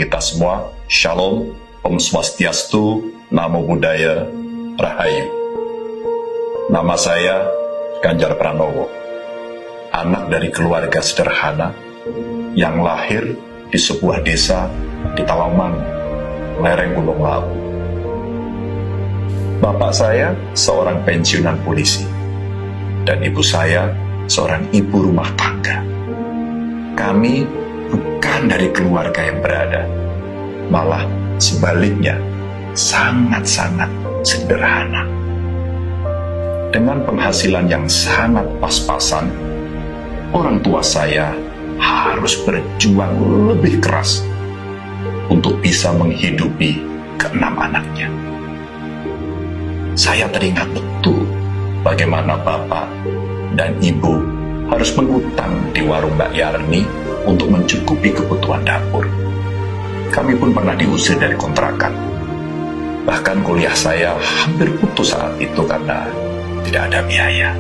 Kita semua, Shalom, Om Swastiastu, Namo Buddhaya, Rahayu. Nama saya Ganjar Pranowo, anak dari keluarga sederhana yang lahir di sebuah desa di Tawaman, lereng Gunung Lawu. Bapak saya seorang pensiunan polisi, dan ibu saya seorang ibu rumah tangga. Kami bukan dari keluarga yang berada, malah sebaliknya sangat-sangat sederhana. Dengan penghasilan yang sangat pas-pasan, orang tua saya harus berjuang lebih keras untuk bisa menghidupi keenam anaknya. Saya teringat betul bagaimana bapak dan ibu harus mengutang di warung Mbak Yarni untuk mencukupi kebutuhan dapur. Kami pun pernah diusir dari kontrakan. Bahkan kuliah saya hampir putus saat itu karena tidak ada biaya.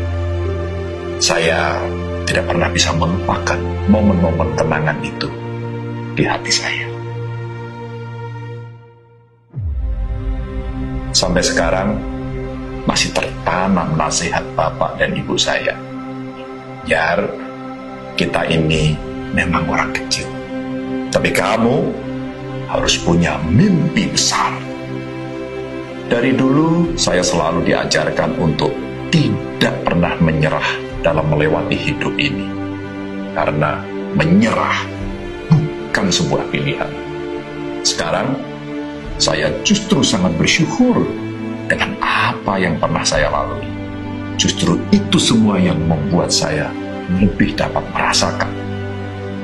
Saya tidak pernah bisa melupakan momen-momen kenangan itu di hati saya. Sampai sekarang masih tertanam nasihat bapak dan ibu saya. Yar, kita ini memang orang kecil, tapi kamu harus punya mimpi besar. Dari dulu saya selalu diajarkan untuk tidak pernah menyerah dalam melewati hidup ini, karena menyerah bukan sebuah pilihan. Sekarang saya justru sangat bersyukur dengan apa yang pernah saya lalui. Justru itu semua yang membuat saya lebih dapat merasakan,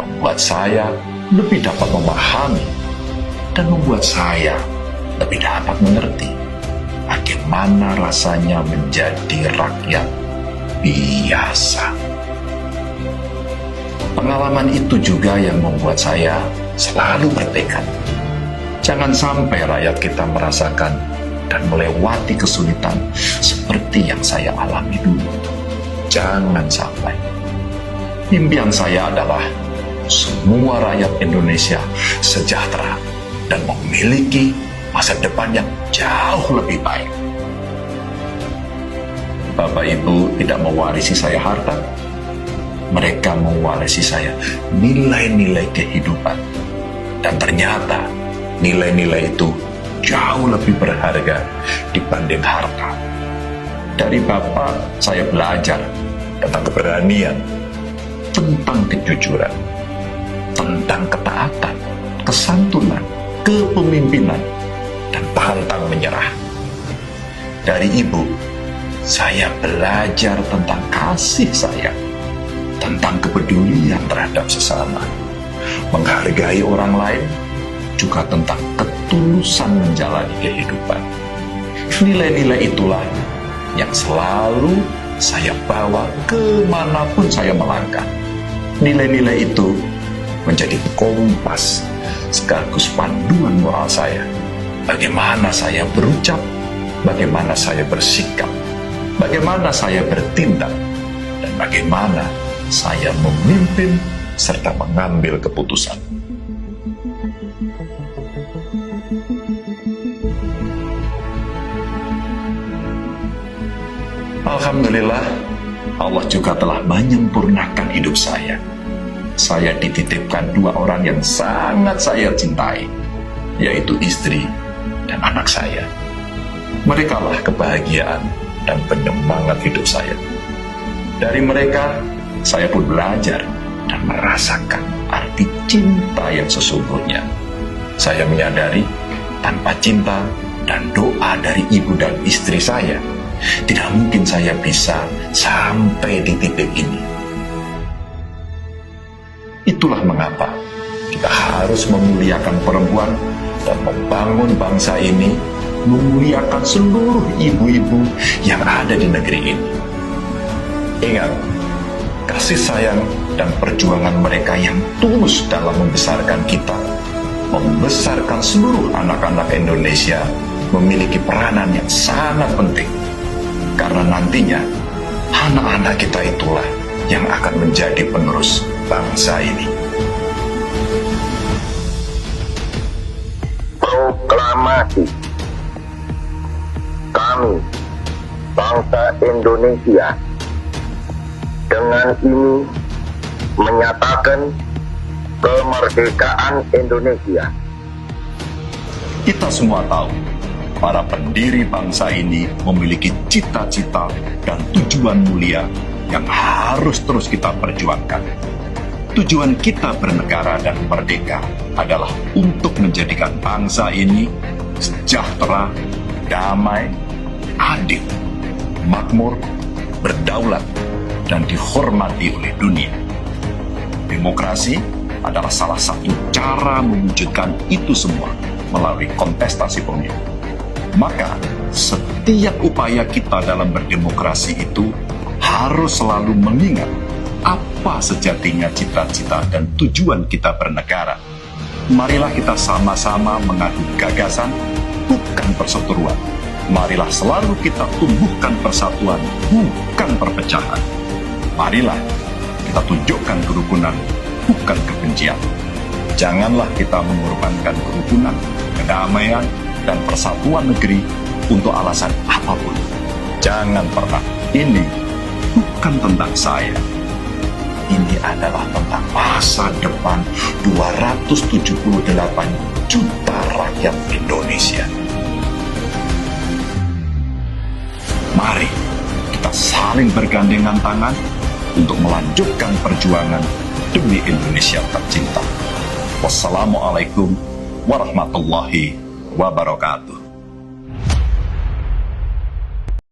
membuat saya lebih dapat memahami, dan membuat saya lebih dapat mengerti bagaimana rasanya menjadi rakyat biasa. Pengalaman itu juga yang membuat saya selalu bertekad, jangan sampai rakyat kita merasakan dan melewati kesulitan seperti yang saya alami dulu. Jangan sampai. Impian saya adalah semua rakyat Indonesia sejahtera dan memiliki masa depan yang jauh lebih baik. Bapak Ibu tidak mewarisi saya harta. Mereka mewarisi saya nilai-nilai kehidupan. Dan ternyata nilai-nilai itu jauh lebih berharga dibanding harta. Dari Bapak saya belajar tentang keberanian, tentang kejujuran, tentang ketaatan, kesantunan, kepemimpinan, dan pantang menyerah. Dari Ibu, saya belajar tentang kasih sayang, tentang kepedulian terhadap sesama, menghargai orang lain, juga tentang ketulusan menjalani kehidupan. Nilai-nilai itulah yang selalu saya bawa kemanapun saya melangkah. Nilai-nilai itu menjadi kompas sekaligus panduan moral saya. Bagaimana saya berucap, bagaimana saya bersikap, bagaimana saya bertindak, dan bagaimana saya memimpin serta mengambil keputusan. Alhamdulillah, Allah juga telah menyempurnakan hidup saya. Saya dititipkan dua orang yang sangat saya cintai, yaitu istri dan anak saya. Merekalah kebahagiaan dan penyemangat hidup saya. Dari mereka, saya pun belajar dan merasakan arti cinta yang sesungguhnya. Saya menyadari tanpa cinta dan doa dari ibu dan istri saya, tidak mungkin saya bisa sampai di titik ini. Itulah mengapa kita harus memuliakan perempuan dan membangun bangsa ini, memuliakan seluruh ibu-ibu yang ada di negeri ini. Ingat, kasih sayang dan perjuangan mereka yang tulus dalam membesarkan kita, membesarkan seluruh anak-anak Indonesia, memiliki peranan yang sangat penting. Karena nantinya, anak-anak kita itulah yang akan menjadi penerus bangsa ini. proklamasi kami, bangsa Indonesia, dengan ini menyatakan kemerdekaan Indonesia. Kita semua tahu, para pendiri bangsa ini memiliki cita-cita dan tujuan mulia yang harus terus kita perjuangkan. Tujuan kita bernegara dan merdeka adalah untuk menjadikan bangsa ini sejahtera, damai, adil, makmur, berdaulat, dan dihormati oleh dunia. Demokrasi adalah salah satu cara mewujudkan itu semua melalui kontestasi pemilu. Maka, setiap upaya kita dalam berdemokrasi itu harus selalu mengingat apa sejatinya cita-cita dan tujuan kita bernegara. Marilah kita sama-sama mengadu gagasan, bukan perseteruan. Marilah selalu kita tumbuhkan persatuan, bukan perpecahan. Marilah kita tunjukkan kerukunan, bukan kebencian. Janganlah kita mengorbankan kerukunan, kedamaian, dan persatuan negeri untuk alasan apapun. Jangan pernah. Ini bukan tentang saya. Ini adalah tentang masa depan 278 juta rakyat Indonesia. Mari kita saling bergandengan tangan untuk melanjutkan perjuangan demi Indonesia tercinta. Wassalamualaikum warahmatullahi wabarakatuh.